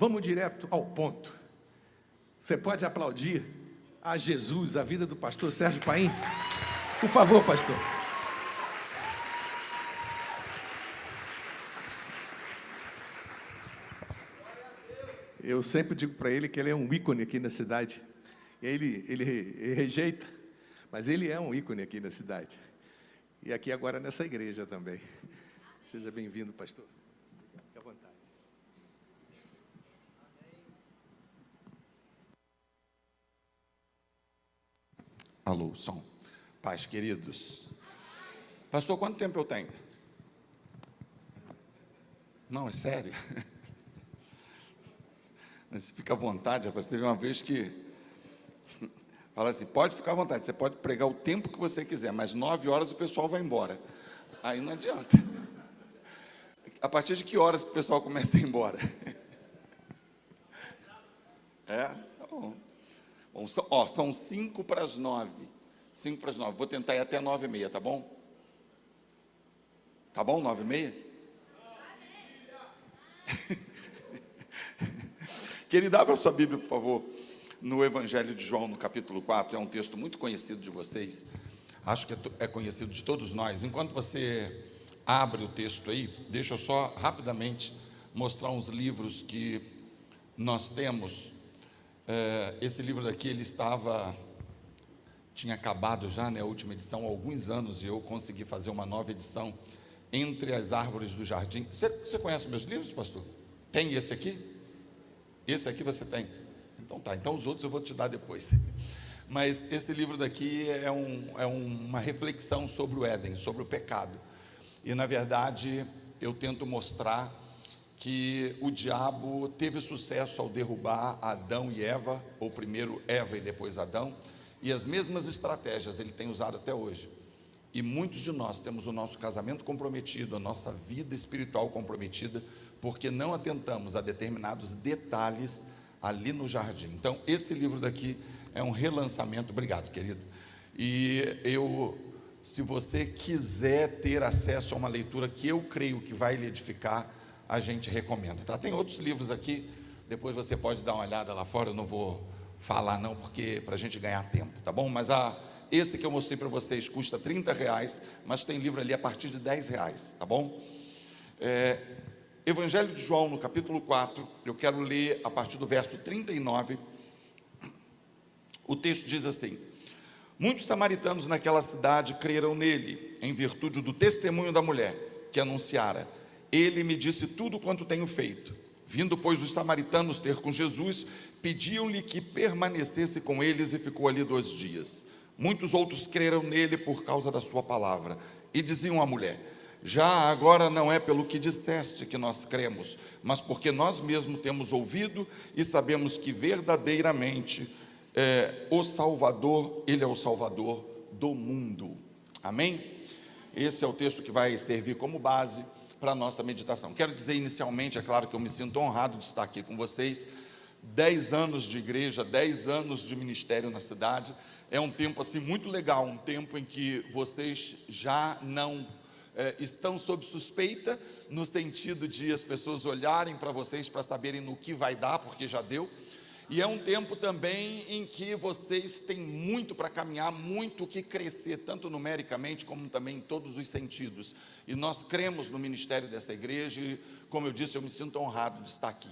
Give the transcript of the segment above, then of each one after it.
Vamos direto ao ponto. Você pode aplaudir a Jesus, a vida do pastor Sérgio Paim? Por favor, pastor. Eu sempre digo para ele que ele é um ícone aqui na cidade. Ele rejeita, mas ele é um ícone aqui na cidade. E aqui agora nessa igreja também. Seja bem-vindo, pastor. Fique à vontade. Alô, som. Paz, queridos. Pastor, quanto tempo eu tenho? Não, é sério. Mas fica à vontade, rapaz. Teve uma vez que fala assim, pode ficar à vontade, você pode pregar o tempo que você quiser, mas 9 horas o pessoal vai embora. Aí não adianta. A partir de que horas que o pessoal começa a ir embora? Bom, são 5 para as 9. 5 para as 9. Vou tentar ir até 9h30, tá bom? Tá bom, 9h30? Querida, abra sua Bíblia, por favor, no Evangelho de João, no capítulo 4, é um texto muito conhecido de vocês, acho que é conhecido de todos nós. Enquanto você abre o texto aí, deixa eu só rapidamente mostrar uns livros que nós temos. Esse livro daqui, ele tinha acabado já, né, a última edição, há alguns anos, e eu consegui fazer uma nova edição, Entre as Árvores do Jardim. Você conhece meus livros, pastor? Tem esse aqui? Esse aqui você tem? Então tá, então os outros eu vou te dar depois. Mas esse livro daqui é uma reflexão sobre o Éden, sobre o pecado. E na verdade eu tento mostrar que o diabo teve sucesso ao derrubar Adão e Eva, ou primeiro Eva e depois Adão, e as mesmas estratégias ele tem usado até hoje. E muitos de nós temos o nosso casamento comprometido, a nossa vida espiritual comprometida, porque não atentamos a determinados detalhes ali no jardim. Então, esse livro daqui é um relançamento. Obrigado, querido. E se você quiser ter acesso a uma leitura que eu creio que vai lhe edificar, a gente recomenda, tá? Tem outros livros aqui, depois você pode dar uma olhada lá fora, eu não vou falar não, porque para a gente ganhar tempo, tá bom? Mas esse que eu mostrei para vocês custa R$30, mas tem livro ali a partir de R$10, tá bom? Evangelho de João, no capítulo 4, eu quero ler a partir do verso 39, o texto diz assim: muitos samaritanos naquela cidade creram nele, em virtude do testemunho da mulher, que anunciara, ele me disse tudo quanto tenho feito. Vindo, pois, os samaritanos ter com Jesus, pediam-lhe que permanecesse com eles, e ficou ali 2 dias. Muitos outros creram nele por causa da sua palavra, e diziam à mulher: já agora não é pelo que disseste que nós cremos, mas porque nós mesmos temos ouvido e sabemos que verdadeiramente o Salvador, ele é o Salvador do mundo. Amém? Esse é o texto que vai servir como base para a nossa meditação. Quero dizer inicialmente, é claro que eu me sinto honrado de estar aqui com vocês. 10 anos de igreja, 10 anos de ministério na cidade, é um tempo assim muito legal, um tempo em que vocês já não estão sob suspeita, no sentido de as pessoas olharem para vocês para saberem no que vai dar, porque já deu. E é um tempo também em que vocês têm muito para caminhar, muito que crescer, tanto numericamente como também em todos os sentidos. E nós cremos no ministério dessa igreja e, como eu disse, eu me sinto honrado de estar aqui.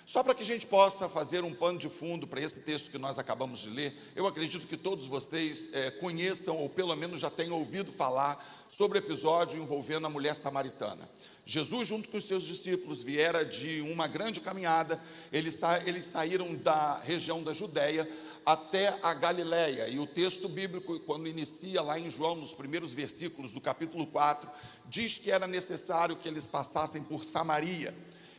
Só para que a gente possa fazer um pano de fundo para esse texto que nós acabamos de ler, eu acredito que todos vocês conheçam, ou pelo menos já tenham ouvido falar sobre o episódio envolvendo a mulher samaritana. Jesus, junto com os seus discípulos, viera de uma grande caminhada. Eles saíram da região da Judéia até a Galileia, e o texto bíblico, quando inicia lá em João, nos primeiros versículos do capítulo 4, diz que era necessário que eles passassem por Samaria.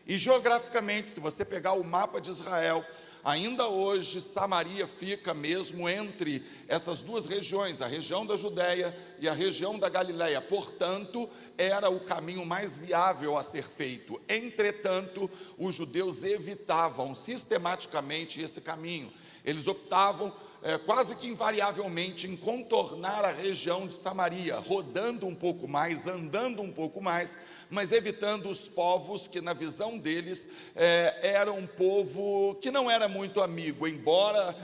E geograficamente, se você pegar o mapa de Israel, ainda hoje Samaria fica mesmo entre essas duas regiões, a região da Judéia e a região da Galileia. Portanto, era o caminho mais viável a ser feito. Entretanto, os judeus evitavam sistematicamente esse caminho. Eles optavam quase que invariavelmente em contornar a região de Samaria, rodando um pouco mais, andando um pouco mais, mas evitando os povos que na visão deles era um povo que não era muito amigo, embora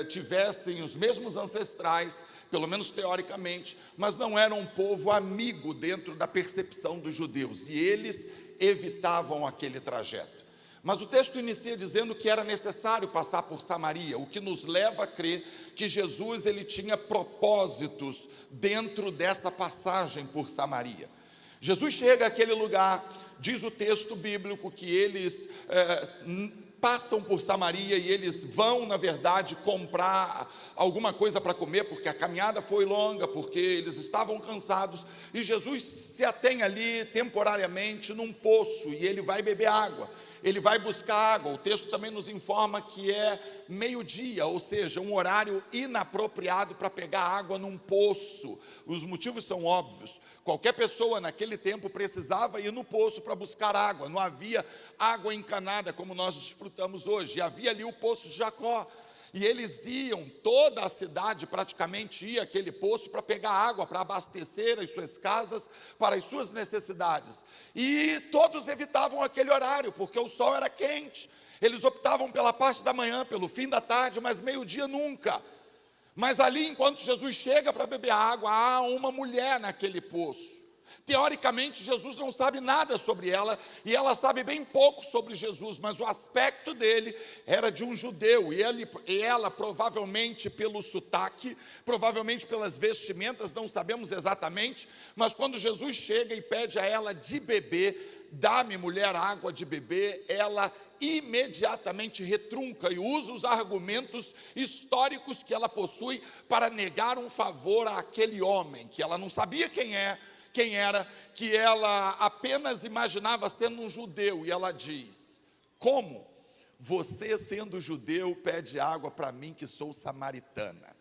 tivessem os mesmos ancestrais, pelo menos teoricamente, mas não era um povo amigo dentro da percepção dos judeus, e eles evitavam aquele trajeto. Mas o texto inicia dizendo que era necessário passar por Samaria, o que nos leva a crer que Jesus ele tinha propósitos dentro dessa passagem por Samaria. Jesus chega àquele lugar, diz o texto bíblico que eles passam por Samaria e eles vão, na verdade, comprar alguma coisa para comer, porque a caminhada foi longa, porque eles estavam cansados, e Jesus se atém ali temporariamente num poço, e ele vai beber água. Ele vai buscar água. O texto também nos informa que é meio-dia, ou seja, um horário inapropriado para pegar água num poço. Os motivos são óbvios. Qualquer pessoa naquele tempo precisava ir no poço para buscar água. Não havia água encanada como nós desfrutamos hoje. Havia ali o poço de Jacó. E eles iam, toda a cidade praticamente ia àquele poço para pegar água, para abastecer as suas casas, para as suas necessidades. E todos evitavam aquele horário, porque o sol era quente. Eles optavam pela parte da manhã, pelo fim da tarde, mas meio-dia nunca. Mas ali, enquanto Jesus chega para beber água, há uma mulher naquele poço. Teoricamente, Jesus não sabe nada sobre ela, e ela sabe bem pouco sobre Jesus, mas o aspecto dele era de um judeu, e ela provavelmente pelo sotaque, provavelmente pelas vestimentas, não sabemos exatamente, mas quando Jesus chega e pede a ela de beber, dá-me, mulher, água de beber, ela imediatamente retrunca e usa os argumentos históricos que ela possui para negar um favor àquele homem, que ela não sabia quem era, que ela apenas imaginava sendo um judeu, e ela diz: como você, sendo judeu, pede água para mim que sou samaritana?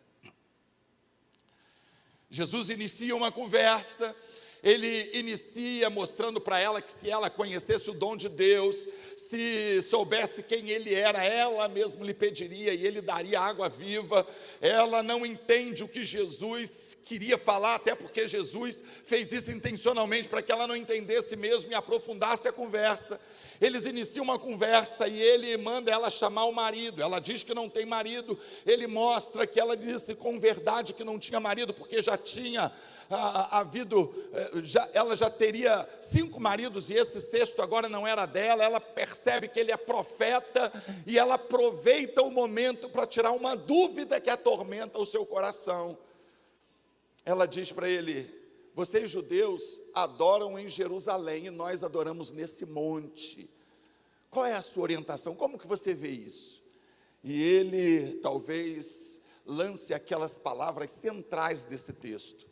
Jesus inicia uma conversa, ele inicia mostrando para ela que se ela conhecesse o dom de Deus, se soubesse quem ele era, ela mesma lhe pediria e ele daria água viva. Ela não entende o que Jesus queria falar, até porque Jesus fez isso intencionalmente para que ela não entendesse mesmo e aprofundasse a conversa. Eles iniciam uma conversa e ele manda ela chamar o marido. Ela diz que não tem marido. Ele mostra que ela disse com verdade que não tinha marido, porque já tinha ela já teria 5 maridos e esse 6º agora não era dela. Ela percebe que ele é profeta e ela aproveita o momento para tirar uma dúvida que atormenta o seu coração. Ela diz para ele: vocês judeus adoram em Jerusalém e nós adoramos nesse monte. Qual é a sua orientação? Como que você vê isso? E ele talvez lance aquelas palavras centrais desse texto.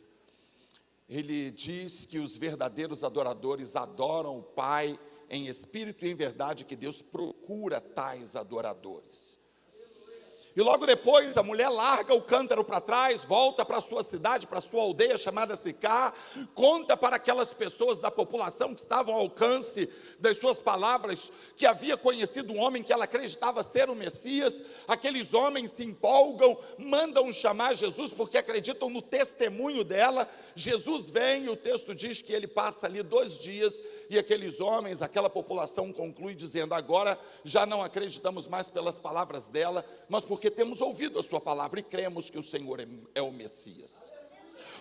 Ele diz que os verdadeiros adoradores adoram o Pai em espírito e em verdade, que Deus procura tais adoradores. E logo depois a mulher larga o cântaro para trás, volta para a sua cidade, para a sua aldeia chamada Sicá, conta para aquelas pessoas da população que estavam ao alcance das suas palavras, que havia conhecido um homem que ela acreditava ser o Messias. Aqueles homens se empolgam, mandam chamar Jesus, porque acreditam no testemunho dela. Jesus vem e o texto diz que ele passa ali 2 dias, e aqueles homens, aquela população conclui dizendo: agora já não acreditamos mais pelas palavras dela, mas porque temos ouvido a sua palavra e cremos que o Senhor é o Messias.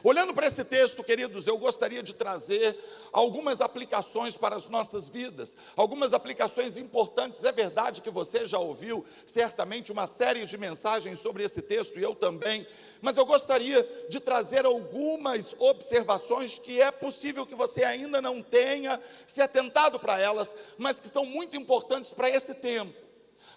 Olhando para esse texto, queridos, eu gostaria de trazer algumas aplicações para as nossas vidas, algumas aplicações importantes. É verdade que você já ouviu certamente uma série de mensagens sobre esse texto, e eu também, mas eu gostaria de trazer algumas observações que é possível que você ainda não tenha se atentado para elas, mas que são muito importantes para esse tempo.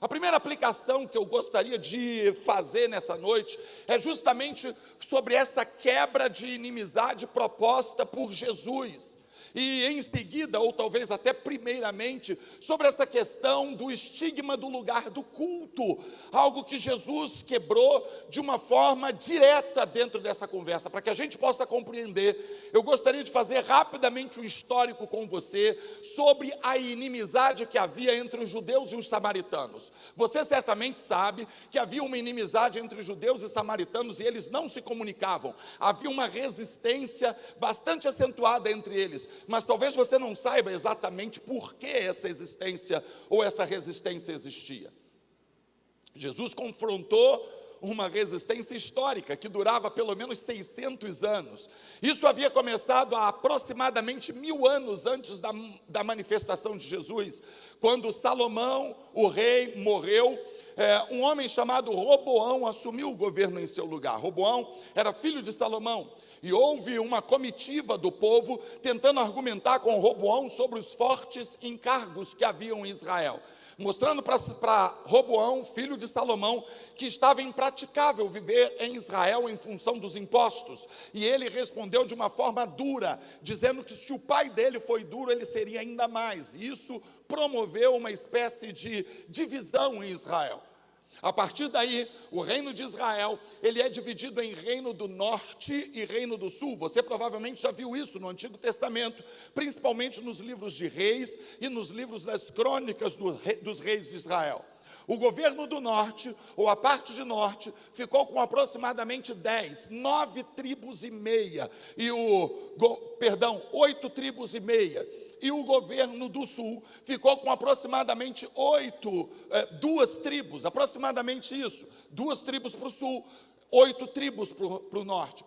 A primeira aplicação que eu gostaria de fazer nessa noite é justamente sobre essa quebra de inimizade proposta por Jesus. E em seguida, ou talvez até primeiramente, sobre essa questão do estigma do lugar do culto, algo que Jesus quebrou de uma forma direta dentro dessa conversa. Para que a gente possa compreender, eu gostaria de fazer rapidamente um histórico com você sobre a inimizade que havia entre os judeus e os samaritanos. Você certamente sabe que havia uma inimizade entre os judeus e samaritanos e eles não se comunicavam. Havia uma resistência bastante acentuada entre eles. Mas talvez você não saiba exatamente por que essa existência ou essa resistência existia. Jesus confrontou uma resistência histórica que durava pelo menos 600 anos. Isso havia começado há aproximadamente 1000 anos antes da manifestação de Jesus, quando Salomão, o rei, morreu. Um homem chamado Roboão assumiu o governo em seu lugar. Roboão era filho de Salomão. E houve uma comitiva do povo tentando argumentar com Roboão sobre os fortes encargos que haviam em Israel, mostrando para Roboão, filho de Salomão, que estava impraticável viver em Israel em função dos impostos. E ele respondeu de uma forma dura, dizendo que se o pai dele foi duro, ele seria ainda mais. E isso promoveu uma espécie de divisão em Israel. A partir daí, o reino de Israel, ele é dividido em reino do norte e reino do sul. Você provavelmente já viu isso no Antigo Testamento, principalmente nos livros de reis e nos livros das crônicas dos reis de Israel. O governo do norte, ou a parte de norte, ficou com aproximadamente 9 tribos e meia, 8 tribos e meia. E o governo do sul ficou com aproximadamente 2 tribos, aproximadamente isso, 2 tribos para o sul, 8 tribos para o norte,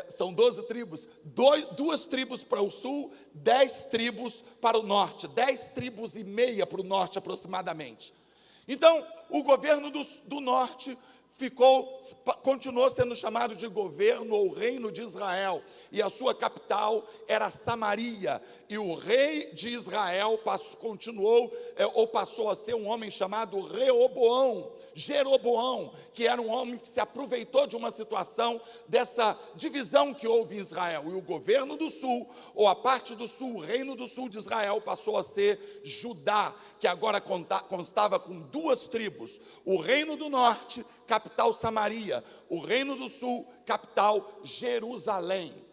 são 12 tribos, 2 tribos para o sul, 10 tribos para o norte, 10 tribos e meia para o norte aproximadamente. Então, o governo do norte continuou sendo chamado de governo ou reino de Israel, e a sua capital era Samaria, e o rei de Israel passou a ser um homem chamado Jeroboão, que era um homem que se aproveitou de uma situação dessa divisão que houve em Israel, e o governo do sul, ou a parte do sul, o reino do sul de Israel passou a ser Judá, que agora constava com 2 tribos, o reino do norte, capital Samaria, o reino do sul, capital Jerusalém.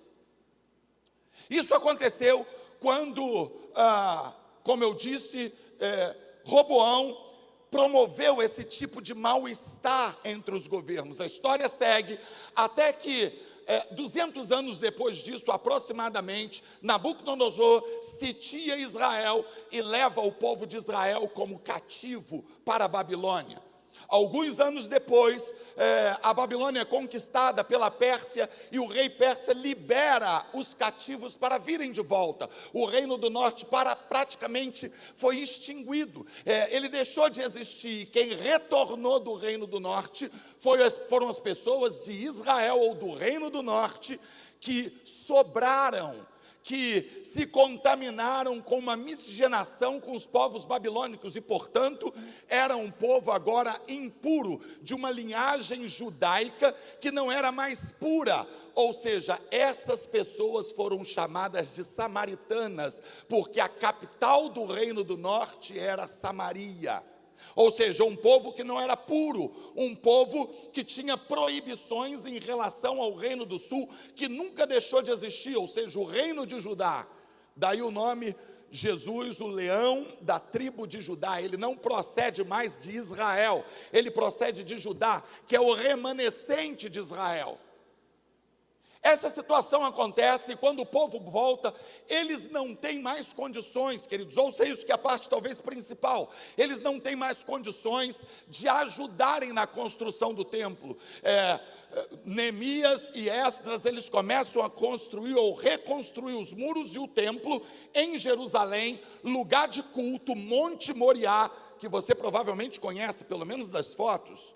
Isso aconteceu quando, como eu disse, Roboão promoveu esse tipo de mal-estar entre os governos. A história segue até que, 200 anos depois disso, aproximadamente, Nabucodonosor sitia Israel e leva o povo de Israel como cativo para a Babilônia. Alguns anos depois, a Babilônia é conquistada pela Pérsia e o rei persa libera os cativos para virem de volta. O reino do norte praticamente foi extinguido, ele deixou de existir. Quem retornou do reino do norte foram as pessoas de Israel ou do reino do norte que sobraram, que se contaminaram com uma miscigenação com os povos babilônicos e, portanto, era um povo agora impuro, de uma linhagem judaica que não era mais pura. Ou seja, essas pessoas foram chamadas de samaritanas, porque a capital do reino do norte era Samaria. Ou seja, um povo que não era puro, um povo que tinha proibições em relação ao reino do sul, que nunca deixou de existir, ou seja, o reino de Judá. Daí o nome Jesus, o leão da tribo de Judá. Ele não procede mais de Israel, ele procede de Judá, que é o remanescente de Israel. Essa situação acontece quando o povo volta, eles não têm mais condições, queridos, ouça isso que é a parte talvez principal, eles não têm mais condições de ajudarem na construção do templo. Neemias e Esdras, eles começam a construir ou reconstruir os muros e o templo em Jerusalém, lugar de culto, Monte Moriá, que você provavelmente conhece, pelo menos das fotos.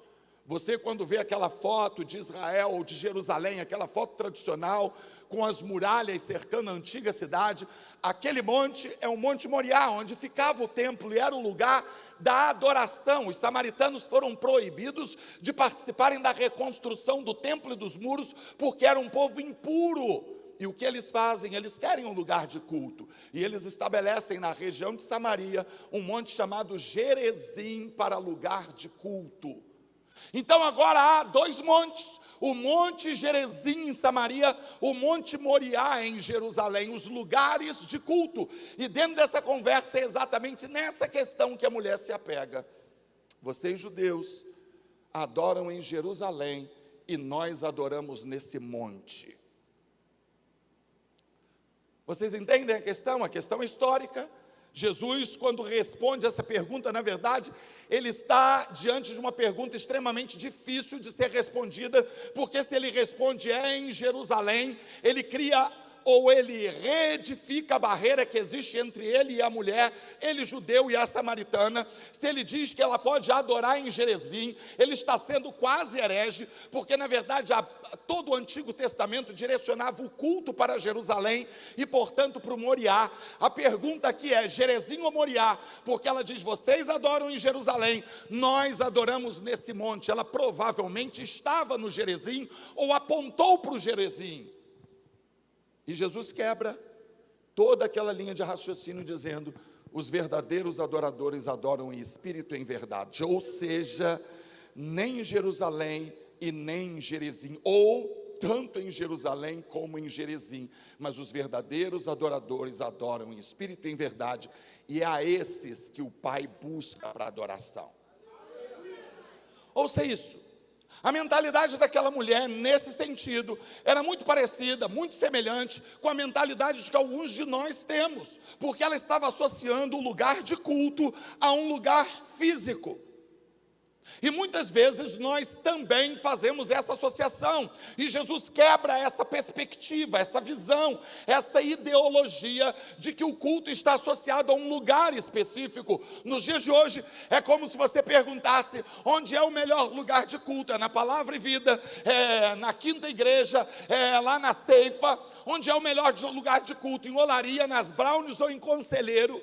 Você, quando vê aquela foto de Israel ou de Jerusalém, aquela foto tradicional, com as muralhas cercando a antiga cidade, aquele monte é o Monte Moriá, onde ficava o templo, e era o lugar da adoração. Os samaritanos foram proibidos de participarem da reconstrução do templo e dos muros, porque era um povo impuro. E o que eles fazem? Eles querem um lugar de culto. E eles estabelecem na região de Samaria um monte chamado Gerizim para lugar de culto. Então agora há dois montes. O Monte Gerizim em Samaria, o Monte Moriá em Jerusalém, os lugares de culto. E dentro dessa conversa é exatamente nessa questão que a mulher se apega. Vocês judeus adoram em Jerusalém e nós adoramos nesse monte. Vocês entendem a questão? A questão é histórica. Jesus, quando responde essa pergunta, na verdade, ele está diante de uma pergunta extremamente difícil de ser respondida, porque se ele responde em Jerusalém, ele cria ou ele reedifica a barreira que existe entre ele e a mulher, ele judeu e a samaritana. Se ele diz que ela pode adorar em Gerizim, ele está sendo quase herege, porque na verdade todo o Antigo Testamento direcionava o culto para Jerusalém e portanto para o Moriá. A pergunta aqui é Gerizim ou Moriá? Porque ela diz, vocês adoram em Jerusalém, nós adoramos nesse monte. Ela provavelmente estava no Gerizim ou apontou para o Gerizim. E Jesus quebra toda aquela linha de raciocínio dizendo, os verdadeiros adoradores adoram em espírito e em verdade. Ou seja, nem em Jerusalém e nem em Gerizim, ou tanto em Jerusalém como em Gerizim, mas os verdadeiros adoradores adoram em espírito e em verdade, e é a esses que o Pai busca para adoração. Ouça isso. A mentalidade daquela mulher, nesse sentido, era muito parecida, muito semelhante com a mentalidade que alguns de nós temos, porque ela estava associando o lugar de culto a um lugar físico. E muitas vezes nós também fazemos essa associação, e Jesus quebra essa perspectiva, essa visão, essa ideologia de que o culto está associado a um lugar específico. Nos dias de hoje, é como se você perguntasse, onde é o melhor lugar de culto? É na Palavra e Vida, é na Quinta Igreja, é lá na Ceifa. Onde é o melhor lugar de culto? Em Olaria, nas Brownies ou em Conselheiro?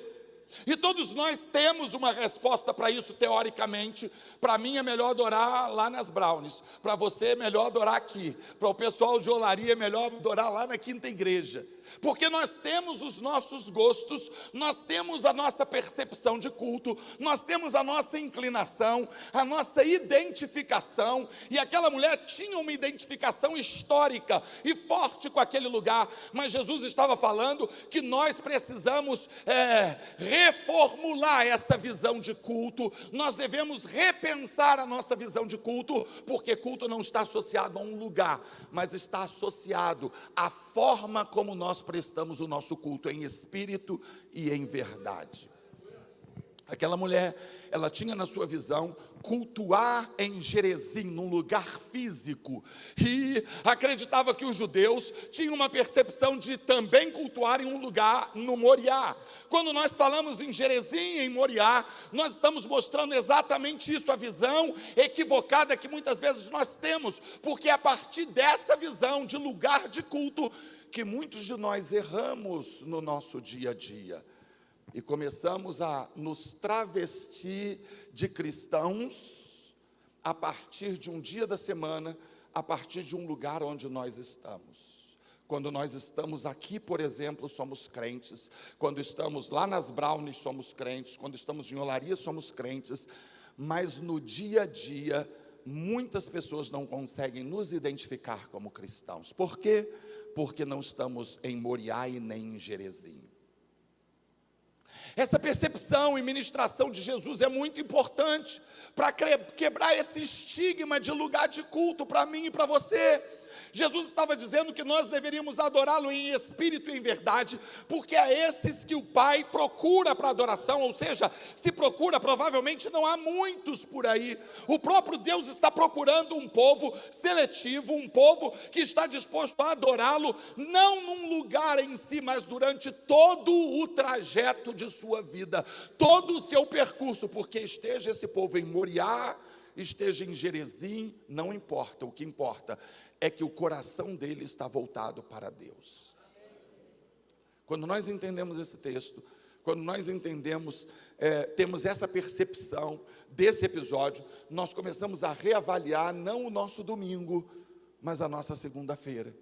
E todos nós temos uma resposta para isso teoricamente. Para mim é melhor adorar lá nas Brownies, para você é melhor adorar aqui, para o pessoal de Olaria é melhor adorar lá na Quinta Igreja. Porque nós temos os nossos gostos, nós temos a nossa percepção de culto, nós temos a nossa inclinação, a nossa identificação, e aquela mulher tinha uma identificação histórica e forte com aquele lugar, mas Jesus estava falando que nós precisamos reformular essa visão de culto, nós devemos repensar a nossa visão de culto, porque culto não está associado a um lugar, mas está associado à forma como nós prestamos o nosso culto em espírito e em verdade. Aquela mulher, ela tinha na sua visão cultuar em Gerizim, num lugar físico, e acreditava que os judeus tinham uma percepção de também cultuar em um lugar no Moriá. Quando nós falamos em Gerizim, em Moriá, nós estamos mostrando exatamente isso, a visão equivocada que muitas vezes nós temos, porque é a partir dessa visão de lugar de culto que muitos de nós erramos no nosso dia a dia. E começamos a nos travestir de cristãos a partir de um dia da semana, a partir de um lugar onde nós estamos. Quando nós estamos aqui, por exemplo, somos crentes. Quando estamos lá nas Brownies, somos crentes. Quando estamos em Olaria, somos crentes. Mas no dia a dia, muitas pessoas não conseguem nos identificar como cristãos. Por quê? Porque não estamos em Moriá e nem em Gerizim. Essa percepção e ministração de Jesus é muito importante para quebrar esse estigma de lugar de culto para mim e para você. Jesus estava dizendo que nós deveríamos adorá-lo em espírito e em verdade, porque é esses que o Pai procura para adoração, ou seja, se procura, provavelmente não há muitos por aí. O próprio Deus está procurando um povo seletivo, um povo que está disposto a adorá-lo, não num lugar em si, mas durante todo o trajeto de sua vida, todo o seu percurso, porque esteja esse povo em Moriá, esteja em Gerizim, não importa, o que importa é que o coração dele está voltado para Deus. Quando nós entendemos esse texto, quando nós entendemos, temos essa percepção desse episódio, nós começamos a reavaliar não o nosso domingo, mas a nossa segunda-feira.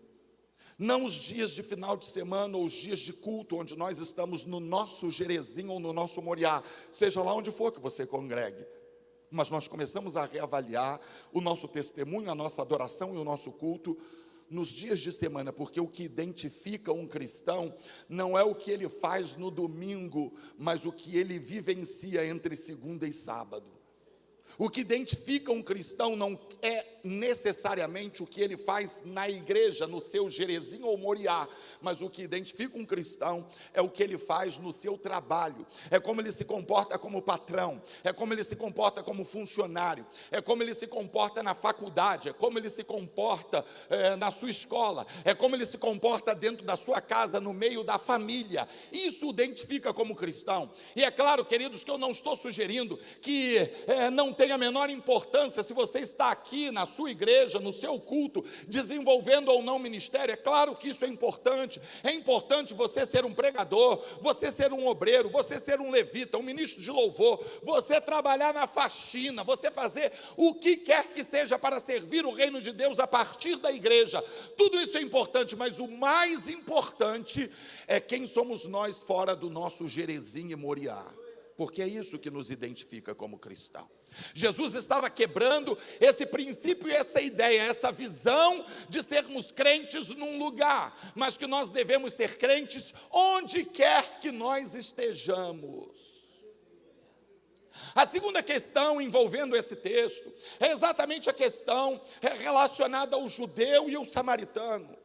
Não os dias de final de semana ou os dias de culto, onde nós estamos no nosso Gerezinho ou no nosso Moriá, seja lá onde for que você congregue. Mas nós começamos a reavaliar o nosso testemunho, a nossa adoração e o nosso culto nos dias de semana, porque o que identifica um cristão não é o que ele faz no domingo, mas o que ele vivencia entre segunda e sábado. O que identifica um cristão não é necessariamente o que ele faz na igreja, no seu Gerezinho ou Moriá, mas o que identifica um cristão é o que ele faz no seu trabalho, é como ele se comporta como patrão, é como ele se comporta como funcionário, é como ele se comporta na faculdade, é como ele se comporta na sua escola, é como ele se comporta dentro da sua casa, no meio da família. Isso o identifica como cristão. E é claro, queridos, que eu não estou sugerindo que não tem a menor importância se você está aqui na sua igreja, no seu culto, desenvolvendo ou não ministério. É claro que isso é importante você ser um pregador, você ser um obreiro, você ser um levita, um ministro de louvor, você trabalhar na faxina, você fazer o que quer que seja para servir o reino de Deus a partir da igreja. Tudo isso é importante, mas o mais importante é quem somos nós fora do nosso Gerezinho e Moriá, porque é isso que nos identifica como cristão. Jesus estava quebrando esse princípio e essa ideia, essa visão de sermos crentes num lugar, mas que nós devemos ser crentes onde quer que nós estejamos. A segunda questão envolvendo esse texto é exatamente a questão relacionada ao judeu e ao samaritano.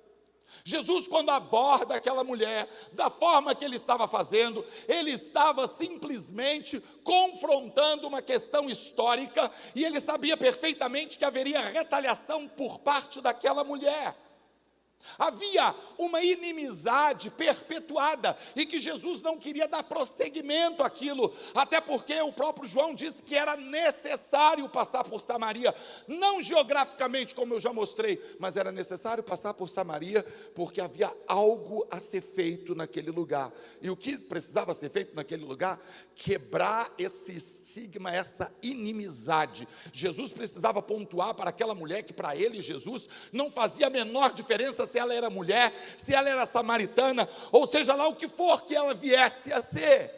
Jesus, quando aborda aquela mulher, da forma que ele estava fazendo, ele estava simplesmente confrontando uma questão histórica, e ele sabia perfeitamente que haveria retaliação por parte daquela mulher. Havia uma inimizade perpetuada e que Jesus não queria dar prosseguimento àquilo, até porque o próprio João disse que era necessário passar por Samaria, não geograficamente, como eu já mostrei, mas era necessário passar por Samaria, porque havia algo a ser feito naquele lugar. E o que precisava ser feito naquele lugar? Quebrar esse estigma, essa inimizade. Jesus precisava pontuar para aquela mulher que para ele, Jesus, não fazia a menor diferença se ela era mulher, se ela era samaritana, ou seja lá o que for que ela viesse a ser.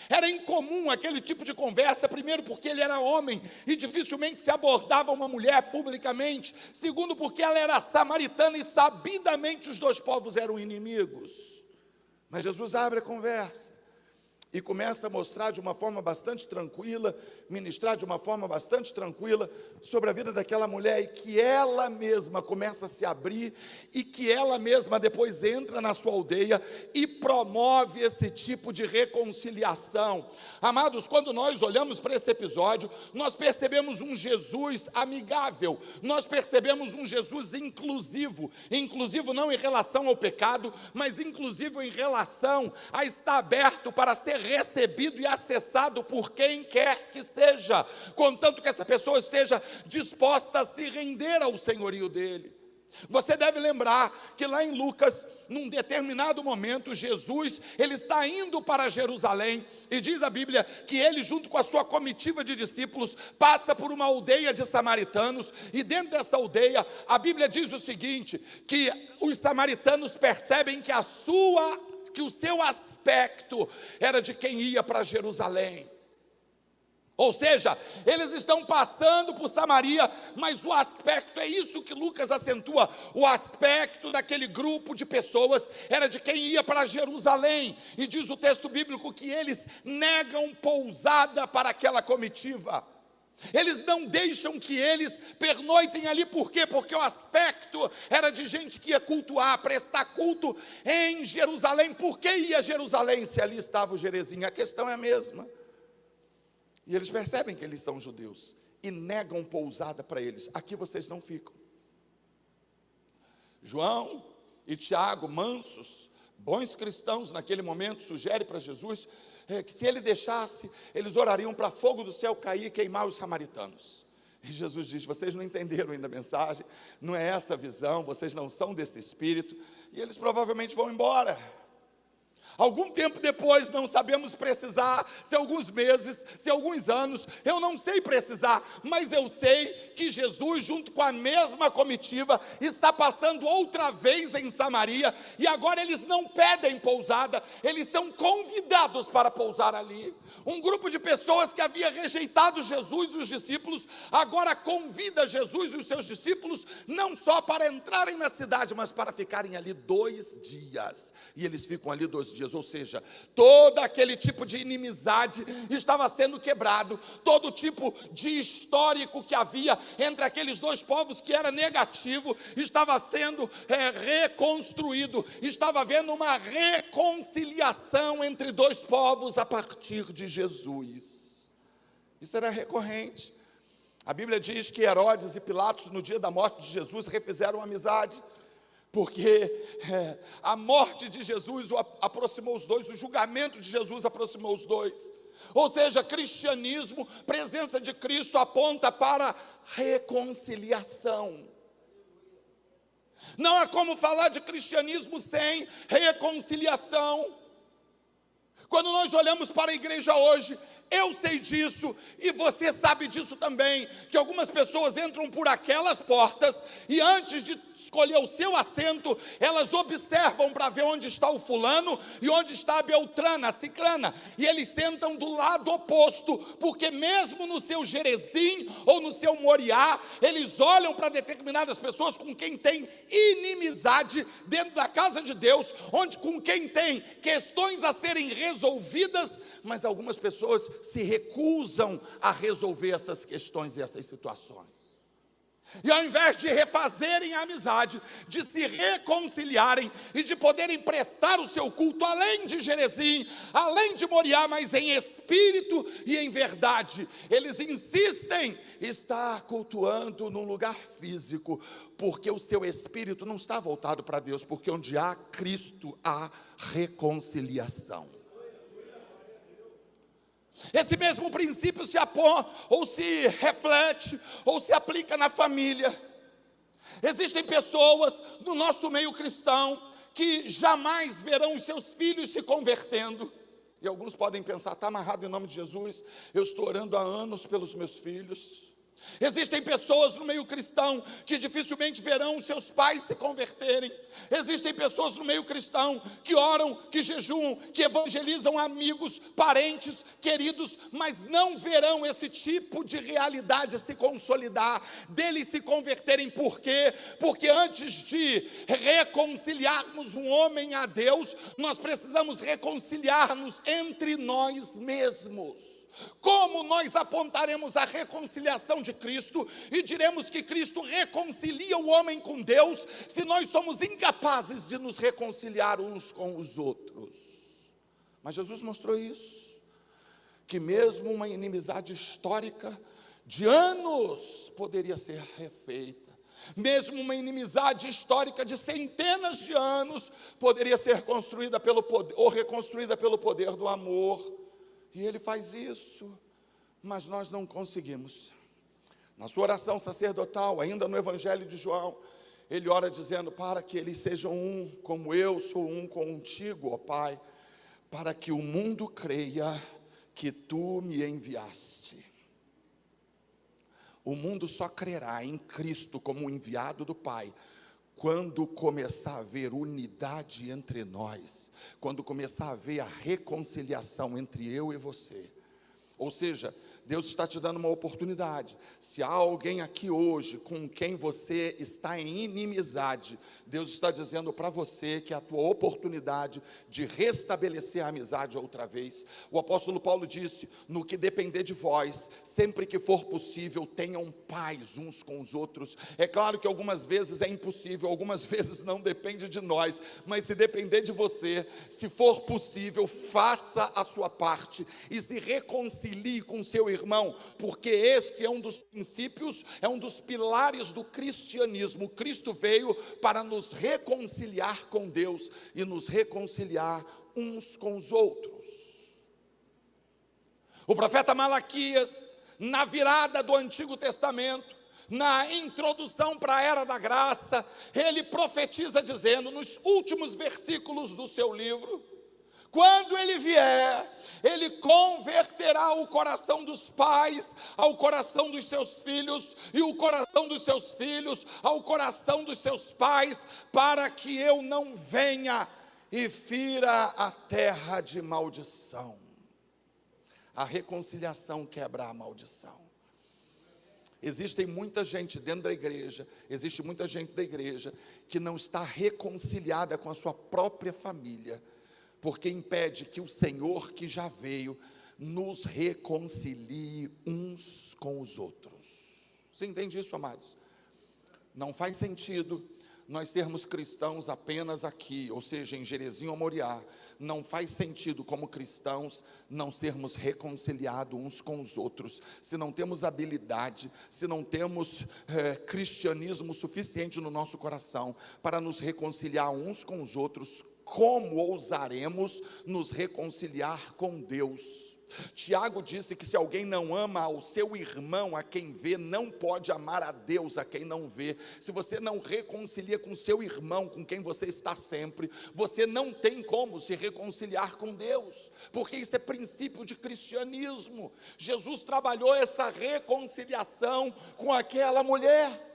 Era incomum aquele tipo de conversa, primeiro porque ele era homem e dificilmente se abordava uma mulher publicamente, segundo porque ela era samaritana e sabidamente os dois povos eram inimigos. Mas Jesus abre a conversa e começa a mostrar de uma forma bastante tranquila, ministrar de uma forma bastante tranquila sobre a vida daquela mulher, e que ela mesma começa a se abrir, e que ela mesma depois entra na sua aldeia e promove esse tipo de reconciliação. Amados, quando nós olhamos para esse episódio, nós percebemos um Jesus amigável, nós percebemos um Jesus inclusivo não em relação ao pecado, mas inclusivo em relação a estar aberto para ser recebido e acessado por quem quer que seja, contanto que essa pessoa esteja disposta a se render ao senhorio dele. Você deve lembrar que lá em Lucas, num determinado momento, Jesus, ele está indo para Jerusalém, e diz a Bíblia que ele, junto com a sua comitiva de discípulos, passa por uma aldeia de samaritanos, e dentro dessa aldeia, a Bíblia diz o seguinte, que os samaritanos percebem que o seu aspecto era de quem ia para Jerusalém. Ou seja, eles estão passando por Samaria, mas o aspecto, é isso que Lucas acentua, o aspecto daquele grupo de pessoas era de quem ia para Jerusalém, e diz o texto bíblico que eles negam pousada para aquela comitiva. Eles não deixam que eles pernoitem ali, por quê? Porque o aspecto era de gente que ia cultuar, prestar culto em Jerusalém. Por que ia a Jerusalém se ali estava o Gerezinho? A questão é a mesma. E eles percebem que eles são judeus e negam pousada para eles. Aqui vocês não ficam. João e Tiago, mansos, bons cristãos naquele momento, sugere para Jesus que se ele deixasse, eles orariam para fogo do céu cair e queimar os samaritanos. E Jesus diz, vocês não entenderam ainda a mensagem, não é essa a visão, vocês não são desse espírito, e eles provavelmente vão embora. Algum tempo depois, não sabemos precisar, se alguns meses, se alguns anos, eu não sei precisar, mas eu sei que Jesus, junto com a mesma comitiva, está passando outra vez em Samaria, e agora eles não pedem pousada, eles são convidados para pousar ali. Um grupo de pessoas que havia rejeitado Jesus e os discípulos, agora convida Jesus e os seus discípulos, não só para entrarem na cidade, mas para ficarem ali 2 dias. E eles ficam ali 2 dias, ou seja, todo aquele tipo de inimizade estava sendo quebrado, todo tipo de histórico que havia entre aqueles 2 povos que era negativo, estava sendo reconstruído, estava havendo uma reconciliação entre 2 povos a partir de Jesus. Isso era recorrente. A Bíblia diz que Herodes e Pilatos, no dia da morte de Jesus, refizeram amizade, porque a morte de Jesus aproximou os 2, o julgamento de Jesus aproximou os 2. Ou seja, cristianismo, presença de Cristo, aponta para reconciliação. Não há como falar de cristianismo sem reconciliação. Quando nós olhamos para a igreja hoje, eu sei disso, e você sabe disso também, que algumas pessoas entram por aquelas portas, e antes de escolher o seu assento, elas observam para ver onde está o fulano, e onde está a Beltrana, a Ciclana, e eles sentam do lado oposto, porque mesmo no seu Gerezim, ou no seu Moriá, eles olham para determinadas pessoas com quem tem inimizade dentro da casa de Deus, onde com quem tem questões a serem resolvidas, mas algumas pessoas se recusam a resolver essas questões e essas situações. E ao invés de refazerem a amizade, de se reconciliarem e de poderem prestar o seu culto além de Gerezim, além de Moriá, mas em espírito e em verdade, eles insistem em estar cultuando num lugar físico, porque o seu espírito não está voltado para Deus, porque onde há Cristo há reconciliação. Esse mesmo princípio se apõe, ou se reflete, ou se aplica na família. Existem pessoas no nosso meio cristão que jamais verão os seus filhos se convertendo. E alguns podem pensar, está amarrado em nome de Jesus, eu estou orando há anos pelos meus filhos. Existem pessoas no meio cristão que dificilmente verão os seus pais se converterem. Existem pessoas no meio cristão que oram, que jejuam, que evangelizam amigos, parentes, queridos, mas não verão esse tipo de realidade se consolidar, deles se converterem. Por quê? Porque antes de reconciliarmos um homem a Deus, nós precisamos reconciliar-nos entre nós mesmos. Como nós apontaremos a reconciliação de Cristo e diremos que Cristo reconcilia o homem com Deus, se nós somos incapazes de nos reconciliar uns com os outros? Mas Jesus mostrou isso, que mesmo uma inimizade histórica de anos poderia ser refeita, mesmo uma inimizade histórica de centenas de anos poderia ser construída pelo poder, ou reconstruída pelo poder do amor. E ele faz isso, mas nós não conseguimos. Na sua oração sacerdotal, ainda no Evangelho de João, ele ora dizendo, para que eles sejam um, como eu sou um contigo, ó Pai, para que o mundo creia que tu me enviaste. O mundo só crerá em Cristo como enviado do Pai, quando começar a haver unidade entre nós, quando começar a haver a reconciliação entre eu e você. Ou seja, Deus está te dando uma oportunidade. Se há alguém aqui hoje com quem você está em inimizade, Deus está dizendo para você que é a tua oportunidade de restabelecer a amizade outra vez. O apóstolo Paulo disse, no que depender de vós, sempre que for possível, tenham paz uns com os outros. É claro que algumas vezes é impossível, algumas vezes não depende de nós, mas se depender de você, se for possível, faça a sua parte e se reconcilie com seu irmão, porque esse é um dos princípios, é um dos pilares do cristianismo. Cristo veio para nos reconciliar com Deus e nos reconciliar uns com os outros. O profeta Malaquias, na virada do Antigo Testamento, na introdução para a Era da Graça, ele profetiza dizendo, nos últimos versículos do seu livro, Quando ele vier, ele converterá o coração dos pais ao coração dos seus filhos, e o coração dos seus filhos ao coração dos seus pais, para que eu não venha e fira a terra de maldição. A reconciliação quebra a maldição. Existe muita gente dentro da igreja, existe muita gente da igreja que não está reconciliada com a sua própria família, porque impede que o Senhor, que já veio, nos reconcilie uns com os outros. Você entende isso, amados? Não faz sentido nós sermos cristãos apenas aqui, ou seja, em Jerezinho ou Moriá. Não faz sentido, como cristãos, não sermos reconciliados uns com os outros, se não temos habilidade, se não temos cristianismo suficiente no nosso coração para nos reconciliar uns com os outros. Como ousaremos nos reconciliar com Deus? Tiago disse que se alguém não ama ao seu irmão, a quem vê, não pode amar a Deus, a quem não vê. Se você não reconcilia com seu irmão, com quem você está sempre, você não tem como se reconciliar com Deus, porque isso é princípio de cristianismo. Jesus trabalhou essa reconciliação com aquela mulher.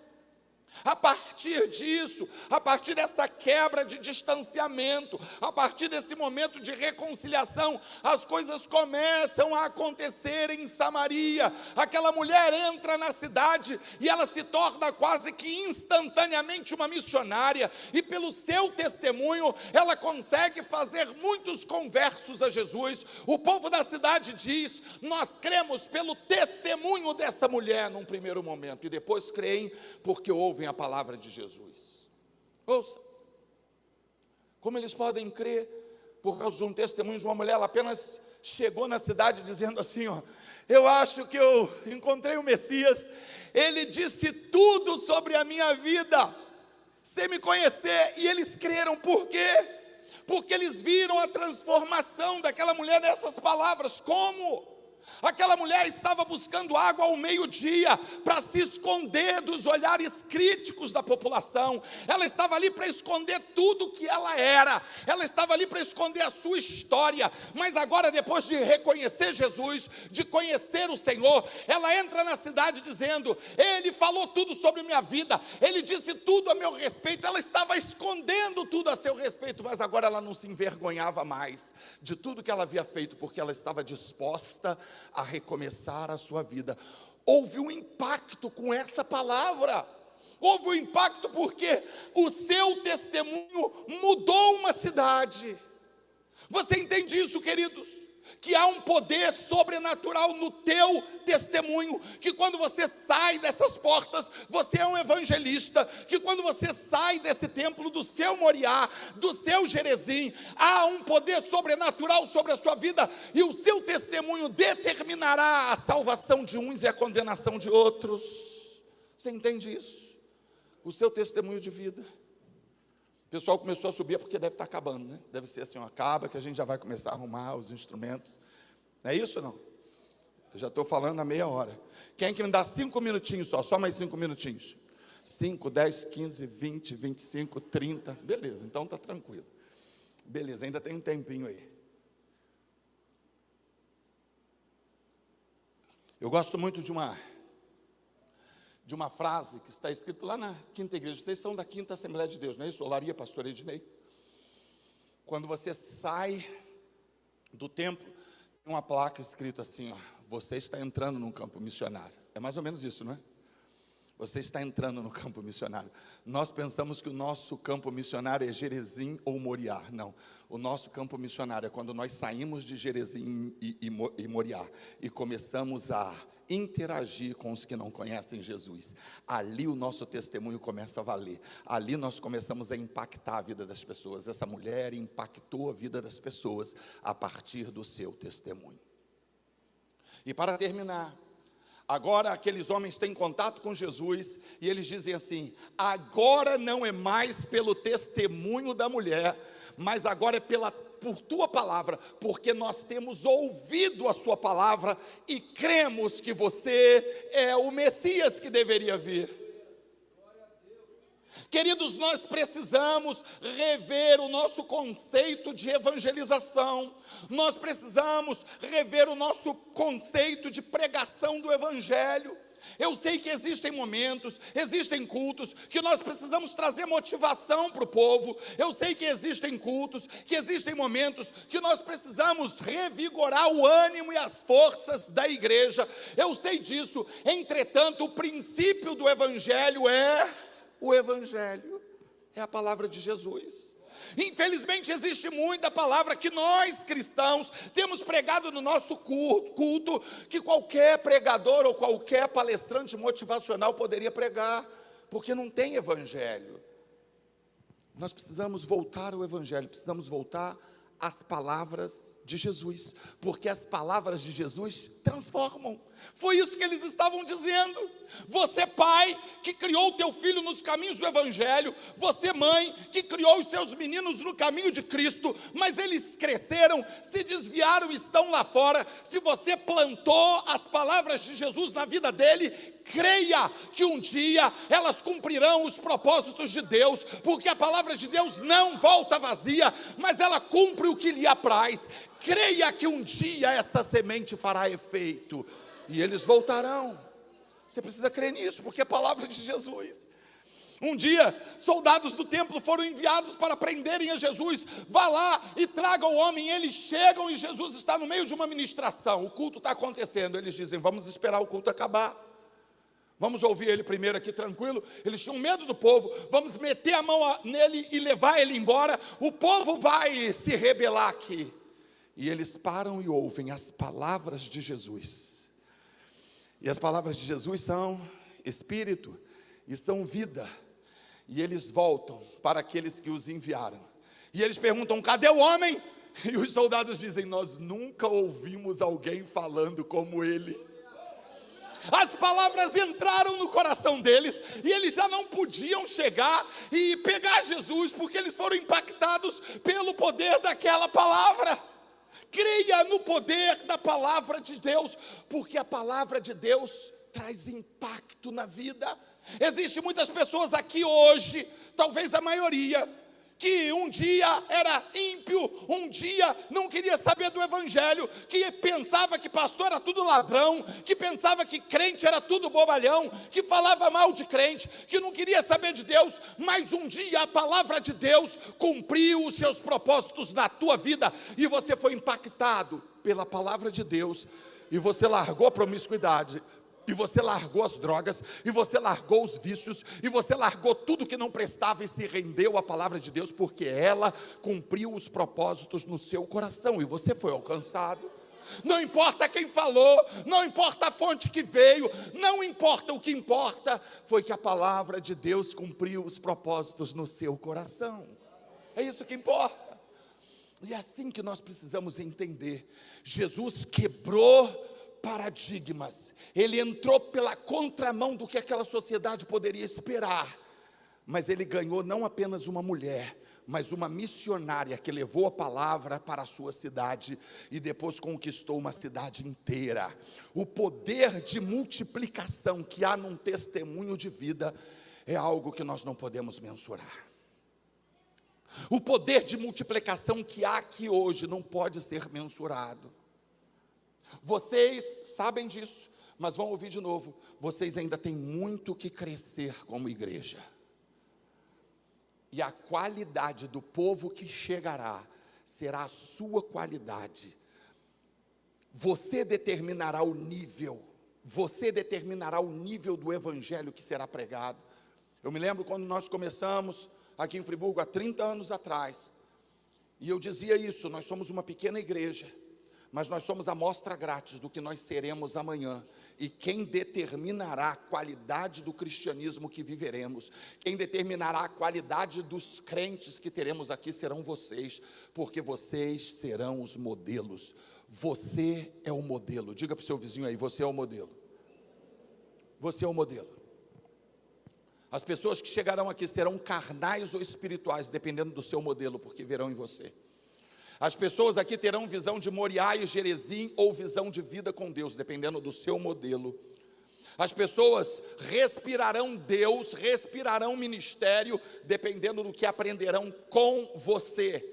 A partir disso, a partir dessa quebra de distanciamento, a partir desse momento de reconciliação, as coisas começam a acontecer em Samaria. Aquela mulher entra na cidade e ela se torna quase que instantaneamente uma missionária, e pelo seu testemunho ela consegue fazer muitos conversos a Jesus. O povo da cidade diz: nós cremos pelo testemunho dessa mulher num primeiro momento, e depois creem porque ouvem a palavra de Jesus. Ouça, como eles podem crer por causa de um testemunho de uma mulher? Ela apenas chegou na cidade dizendo assim: ó, eu acho que eu encontrei o Messias, ele disse tudo sobre a minha vida, sem me conhecer. E eles creram. Por quê? Porque eles viram a transformação daquela mulher nessas palavras. Como? Aquela mulher estava buscando água ao meio-dia, para se esconder dos olhares críticos da população. Ela estava ali para esconder tudo que ela era, ela estava ali para esconder a sua história. Mas agora, depois de reconhecer Jesus, de conhecer o Senhor, ela entra na cidade dizendo: ele falou tudo sobre minha vida, ele disse tudo a meu respeito. Ela estava escondendo tudo a seu respeito, mas agora ela não se envergonhava mais de tudo que ela havia feito, porque ela estava disposta a recomeçar a sua vida. Houve um impacto com essa palavra. Houve um impacto porque o seu testemunho mudou uma cidade. Você entende isso, queridos? Que há um poder sobrenatural no teu testemunho, que quando você sai dessas portas, você é um evangelista, que quando você sai desse templo, do seu Moriá, do seu Jerezim, há um poder sobrenatural sobre a sua vida, e o seu testemunho determinará a salvação de uns e a condenação de outros. Você entende isso? O seu testemunho de vida. O pessoal começou a subir porque deve estar acabando, né? Deve ser assim, ó, acaba que a gente já vai começar a arrumar os instrumentos. Não é isso ou não? Eu já estou falando há meia hora. Quem que me dá 5 minutinhos só mais 5 minutinhos? 5, 10, 15, 20, 25, 30. Beleza, então está tranquilo. Beleza, ainda tem um tempinho aí. Eu gosto muito de uma frase que está escrita lá na Quinta Igreja. Vocês são da Quinta Assembleia de Deus, não é isso? Olaria, pastor Ednei. Quando você sai do templo, tem uma placa escrita assim, ó: você está entrando num campo missionário. É mais ou menos isso, não é? Você está entrando no campo missionário. Nós pensamos que o nosso campo missionário é Jerezim ou Moriá. Não, o nosso campo missionário é quando nós saímos de Jerezim e Moriá e começamos a interagir com os que não conhecem Jesus. Ali o nosso testemunho começa a valer. Ali nós começamos a impactar a vida das pessoas. Essa mulher impactou a vida das pessoas a partir do seu testemunho. E para terminar, agora aqueles homens têm contato com Jesus e eles dizem assim: agora não é mais pelo testemunho da mulher, mas agora é por tua palavra, porque nós temos ouvido a sua palavra e cremos que você é o Messias que deveria vir. Queridos, nós precisamos rever o nosso conceito de evangelização, nós precisamos rever o nosso conceito de pregação do Evangelho. Eu sei que existem momentos, existem cultos, que nós precisamos trazer motivação para o povo. Eu sei que existem cultos, que existem momentos, que nós precisamos revigorar o ânimo e as forças da igreja. Eu sei disso, entretanto, o princípio do Evangelho é o Evangelho, é a palavra de Jesus. Infelizmente existe muita palavra que nós cristãos temos pregado no nosso culto, que qualquer pregador ou qualquer palestrante motivacional poderia pregar, porque não tem Evangelho. Nós precisamos voltar ao Evangelho, precisamos voltar às palavras de Jesus, porque as palavras de Jesus transformam. Foi isso que eles estavam dizendo. Você, pai, que criou o teu filho nos caminhos do Evangelho, você, mãe, que criou os seus meninos no caminho de Cristo, mas eles cresceram, se desviaram e estão lá fora. Se você plantou as palavras de Jesus na vida dele, creia que um dia elas cumprirão os propósitos de Deus, porque a palavra de Deus não volta vazia, mas ela cumpre o que lhe apraz. Creia que um dia essa semente fará efeito e eles voltarão. Você precisa crer nisso, porque é a palavra de Jesus. Um dia, soldados do templo foram enviados para prenderem a Jesus. Vá lá e traga o homem. Eles chegam e Jesus está no meio de uma ministração. O culto está acontecendo. Eles dizem: vamos esperar o culto acabar. Vamos ouvir ele primeiro aqui tranquilo. Eles tinham medo do povo. Vamos meter a mão nele e levar ele embora. O povo vai se rebelar aqui. E eles param e ouvem as palavras de Jesus. E as palavras de Jesus são espírito e são vida. E eles voltam para aqueles que os enviaram. E eles perguntam: cadê o homem? E os soldados dizem: nós nunca ouvimos alguém falando como ele. As palavras entraram no coração deles, e eles já não podiam chegar e pegar Jesus, porque eles foram impactados pelo poder daquela palavra. Creia no poder da palavra de Deus, porque a palavra de Deus traz impacto na vida. Existem muitas pessoas aqui hoje, talvez a maioria, que um dia era ímpio, um dia não queria saber do Evangelho, que pensava que pastor era tudo ladrão, que pensava que crente era tudo bobalhão, que falava mal de crente, que não queria saber de Deus, mas um dia a palavra de Deus cumpriu os seus propósitos na tua vida, e você foi impactado pela palavra de Deus, e você largou a promiscuidade, e você largou as drogas, e você largou os vícios, e você largou tudo que não prestava e se rendeu à palavra de Deus, porque ela cumpriu os propósitos no seu coração, e você foi alcançado. Não importa quem falou, não importa a fonte que veio, não importa, o que importa foi que a palavra de Deus cumpriu os propósitos no seu coração. É isso que importa. E é assim que nós precisamos entender. Jesus quebrou paradigmas, ele entrou pela contramão do que aquela sociedade poderia esperar, mas ele ganhou não apenas uma mulher, mas uma missionária que levou a palavra para a sua cidade e depois conquistou uma cidade inteira. O poder de multiplicação que há num testemunho de vida é algo que nós não podemos mensurar. O poder de multiplicação que há aqui hoje não pode ser mensurado. Vocês sabem disso, mas vão ouvir de novo. Vocês ainda têm muito que crescer como igreja. E a qualidade do povo que chegará será a sua qualidade. Você determinará o nível. Você determinará o nível do evangelho que será pregado. Eu me lembro quando nós começamos aqui em Friburgo há 30 anos atrás. E eu dizia isso: nós somos uma pequena igreja, mas nós somos a amostra grátis do que nós seremos amanhã. E quem determinará a qualidade do cristianismo que viveremos, quem determinará a qualidade dos crentes que teremos aqui serão vocês, porque vocês serão os modelos. Você é o modelo. Diga para o seu vizinho aí: você é o modelo. Você é o modelo. As pessoas que chegarão aqui serão carnais ou espirituais, dependendo do seu modelo, porque verão em você. As pessoas aqui terão visão de Moriá e Gerezim ou visão de vida com Deus, dependendo do seu modelo. As pessoas respirarão Deus, respirarão ministério, dependendo do que aprenderão com você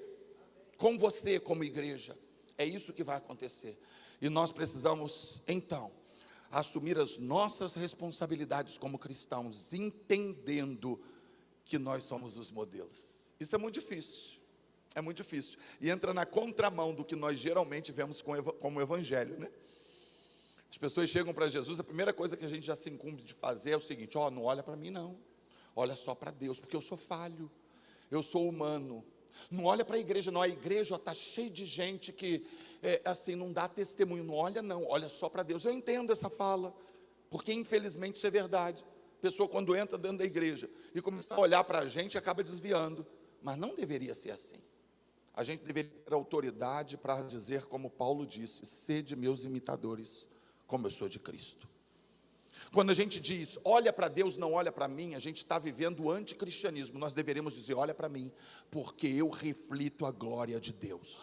como igreja. É isso que vai acontecer. E nós precisamos, então, assumir as nossas responsabilidades como cristãos, entendendo que nós somos os modelos. Isso é muito difícil. É muito difícil. E entra na contramão do que nós geralmente vemos como evangelho, né? As pessoas chegam para Jesus, a primeira coisa que a gente já se incumbe de fazer é o seguinte: ó, não olha para mim não, olha só para Deus, porque eu sou falho, eu sou humano. Não olha para a igreja não, a igreja está cheia de gente que, assim, não dá testemunho, não olha não, olha só para Deus. Eu entendo essa fala, porque infelizmente isso é verdade. A pessoa quando entra dentro da igreja e começa a olhar para a gente, acaba desviando, mas não deveria ser assim. A gente deveria ter autoridade para dizer como Paulo disse: sede meus imitadores, como eu sou de Cristo. Quando a gente diz, olha para Deus, não olha para mim, a gente está vivendo o anticristianismo. Nós deveríamos dizer, olha para mim, porque eu reflito a glória de Deus.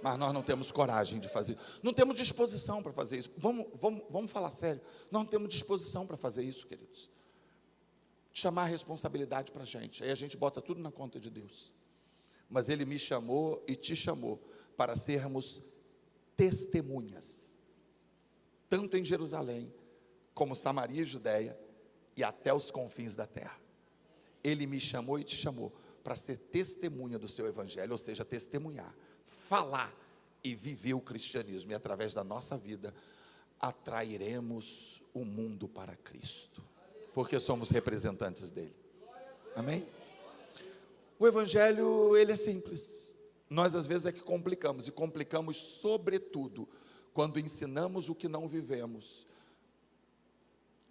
Mas nós não temos coragem de fazer, não temos disposição para fazer isso. Vamos falar sério, nós não temos disposição para fazer isso, queridos. Chamar a responsabilidade para a gente, aí a gente bota tudo na conta de Deus. Mas Ele me chamou e te chamou para sermos testemunhas, tanto em Jerusalém, como Samaria e Judeia, e até os confins da terra. Ele me chamou e te chamou para ser testemunha do seu evangelho, ou seja, testemunhar, falar e viver o cristianismo, e através da nossa vida, atrairemos o mundo para Cristo, porque somos representantes dele. Amém? O evangelho, ele é simples. Nós às vezes é que complicamos, e complicamos sobretudo quando ensinamos o que não vivemos.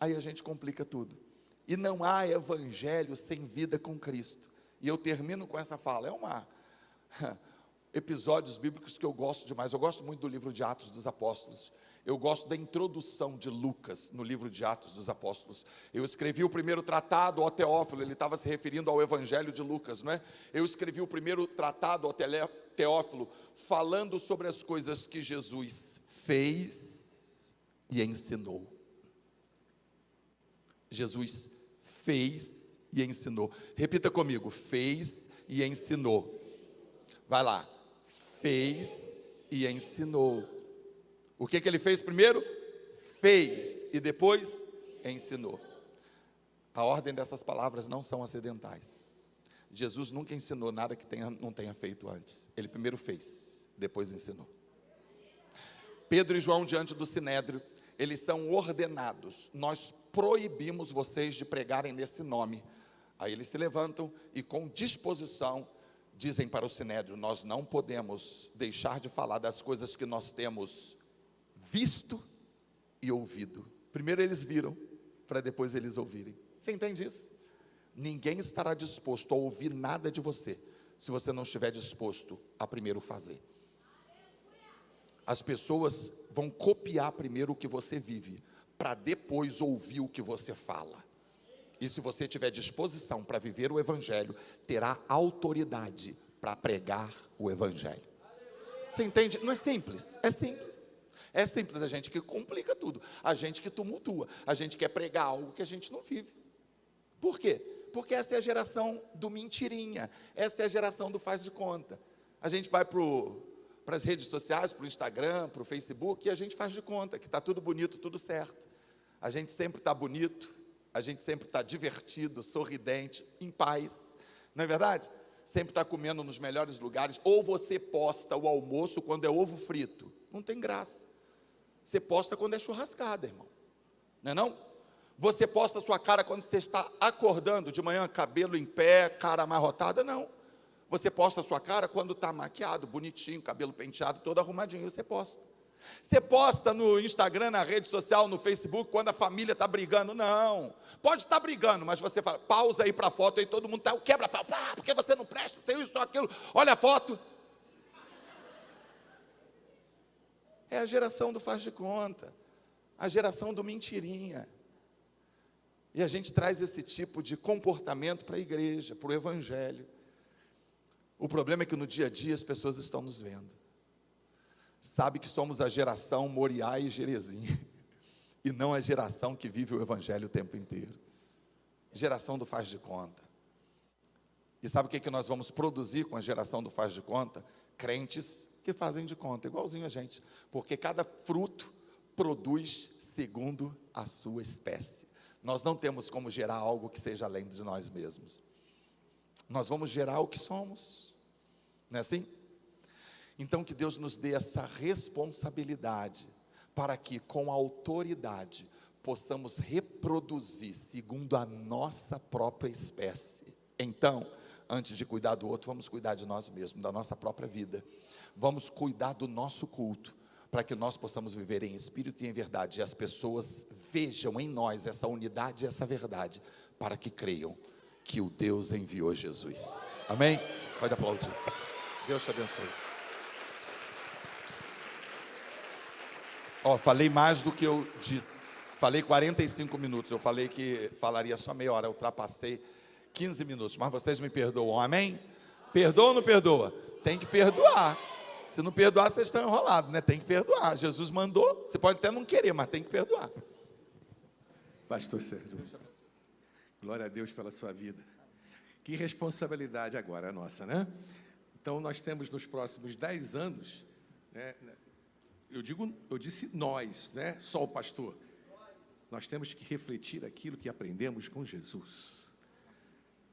Aí a gente complica tudo. E não há evangelho sem vida com Cristo. E eu termino com essa fala. Episódios bíblicos que eu gosto demais. Eu gosto muito do livro de Atos dos Apóstolos. Eu gosto da introdução de Lucas no livro de Atos dos Apóstolos. Eu escrevi o primeiro tratado ao Teófilo, ele estava se referindo ao Evangelho de Lucas, não é? Eu escrevi o primeiro tratado ao Teófilo, falando sobre as coisas que Jesus fez e ensinou. Jesus fez e ensinou. Repita comigo: fez e ensinou. Vai lá. Fez e ensinou. O que ele fez primeiro? Fez e depois ensinou. A ordem dessas palavras não são acidentais. Jesus nunca ensinou nada que não tenha feito antes. Ele primeiro fez, depois ensinou. Pedro e João diante do Sinédrio, eles são ordenados: nós proibimos vocês de pregarem nesse nome. Aí eles se levantam e com disposição dizem para o Sinédrio: nós não podemos deixar de falar das coisas que nós temos visto e ouvido. Primeiro eles viram, para depois eles ouvirem. Você entende isso? Ninguém estará disposto a ouvir nada de você, se você não estiver disposto a primeiro fazer. As pessoas vão copiar primeiro o que você vive, para depois ouvir o que você fala. E se você tiver disposição para viver o evangelho, terá autoridade para pregar o evangelho. Você entende? Não é simples, é simples. É simples, a gente que complica tudo, a gente que tumultua, a gente quer pregar algo que a gente não vive. Por quê? Porque essa é a geração do mentirinha, essa é a geração do faz de conta. A gente vai para as redes sociais, para o Instagram, para o Facebook, e a gente faz de conta que está tudo bonito, tudo certo. A gente sempre está bonito, a gente sempre está divertido, sorridente, em paz, não é verdade? Sempre está comendo nos melhores lugares. Ou você posta o almoço quando é ovo frito, não tem graça. Você posta quando é churrascada, irmão, não é não? Você posta a sua cara quando você está acordando de manhã, cabelo em pé, cara amarrotada, não. Você posta a sua cara quando está maquiado, bonitinho, cabelo penteado, todo arrumadinho, você posta. Você posta no Instagram, na rede social, no Facebook, quando a família está brigando, não. Pode estar brigando, mas você fala, pausa aí para a foto, aí todo mundo está, quebra-pau, porque você não presta, sei isso ou aquilo, olha a foto. É a geração do faz de conta, a geração do mentirinha. E a gente traz esse tipo de comportamento para a igreja, para o evangelho. O problema é que no dia a dia as pessoas estão nos vendo. Sabe que somos a geração Moriá e Gerezim. e não a geração que vive o evangelho o tempo inteiro. Geração do faz de conta. E sabe o que nós vamos produzir com a geração do faz de conta? Crentes que fazem de conta, igualzinho a gente, porque cada fruto produz segundo a sua espécie. Nós não temos como gerar algo que seja além de nós mesmos. Nós vamos gerar o que somos, não é assim? Então que Deus nos dê essa responsabilidade, para que com autoridade possamos reproduzir segundo a nossa própria espécie. Então, antes de cuidar do outro, vamos cuidar de nós mesmos, da nossa própria vida. Vamos cuidar do nosso culto, para que nós possamos viver em espírito e em verdade, e as pessoas vejam em nós essa unidade e essa verdade, para que creiam que o Deus enviou Jesus. Amém? Pode aplaudir. Deus te abençoe. Falei mais do que eu disse. Falei 45 minutos. Eu falei que falaria só meia hora. Eu ultrapassei 15 minutos. Mas vocês me perdoam, amém? Perdoa ou não perdoa? Tem que perdoar. Se não perdoar, vocês estão enrolados, né? Tem que perdoar. Jesus mandou. Você pode até não querer, mas tem que perdoar. Pastor Sérgio, glória a Deus pela sua vida. Que responsabilidade agora a nossa, né? Então, nós temos nos próximos 10 anos, né, eu disse nós, né? Só o pastor. Nós temos que refletir aquilo que aprendemos com Jesus.